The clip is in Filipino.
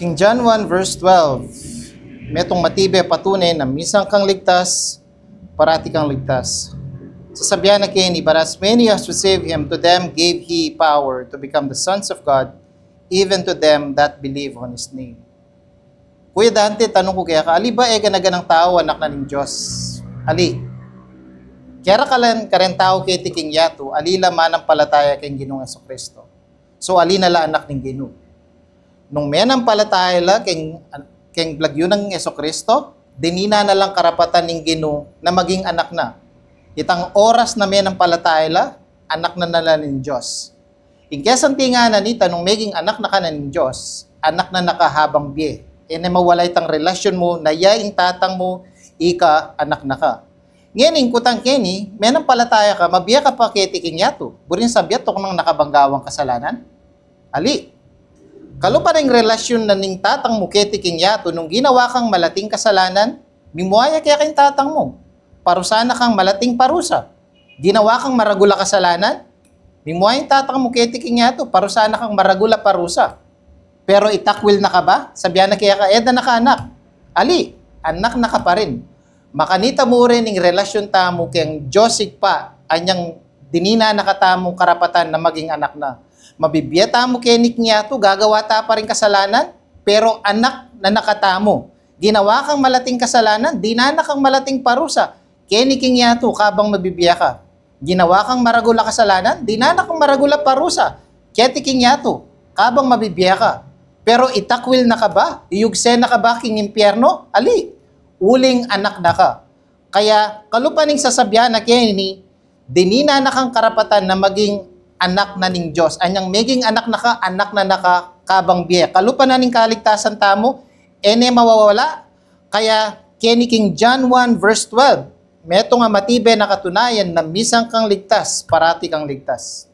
King John 1 verse 12, metong matibe patunay na misang kang ligtas, parati kang ligtas. Sasabihan na kini, but as many as received him, to them gave he power to become the sons of God, even to them that believe on his name. Kuya Dante, tanong ko kaya ka, ali ba ganaganang tao, anak na ng Diyos? Ali. Kaya ka rin tao kay King Yato, ali laman ang palataya kay Ginoong Jesucristo. So ali na la anak ng Ginoo. Nung menang palataya la kay blagyo ng Jesucristo, dinina na lang karapatan ng Ginoo na maging anak na. Itang oras na menang palataya la, anak na nala ng Diyos. Ingkesan tinga na ni tanong maging anak na ka na ng Diyos, anak na nakahabang biye. Na mawala itang relasyon mo, na yaing tatang mo, ika, anak na ka. Ngayon, kutang kini, menang palataya ka, mabiya ka pa kay King Yato. Burin sabiat to kung nakabanggawang kasalanan. Ali. Kalupa ng relasyon na ning tatang mo kay King Yato, nung ginawa kang malating kasalanan, mimuaya kaya kayong tatang mo. Parusana kang malating parusa. Ginawa kang maragula kasalanan, mimuaya yung tatang mo kay King Yato, parusana kang maragula parusa. Pero itakwil na ka ba? Sabihan na kaya ka, eda na ka anak. Ali, anak na ka pa rin. Makanita mo rin ng relasyon tamo kayang Diyosig pa, anyang dinina na katamong karapatan na maging anak na. Mabibiyata mo kay King Yato, gagawa ta pa rin kasalanan, pero anak na nakatamo. Ginawa kang malating kasalanan, dinana kang malating parusa. Kay King Yato, kabang mabibiya ka. Ginawa kang maragula kasalanan, dinana kang maragula parusa. Kay King Yato, kabang mabibiya ka. Pero itakwil na ka ba? Iyugse na ka ba king impyerno? Ali, uling anak na ka. Kaya kalupaning sasabihan na kini, dinina na kang karapatan na maging anak na ning Diyos. Anyang maging anak na naka kabang biye. Kalupa na ning kaligtasan tamo, ene mawawala. Kaya kini King John 1 verse 12, meto nga matibe na katunayan na misang kang ligtas, parati kang ligtas.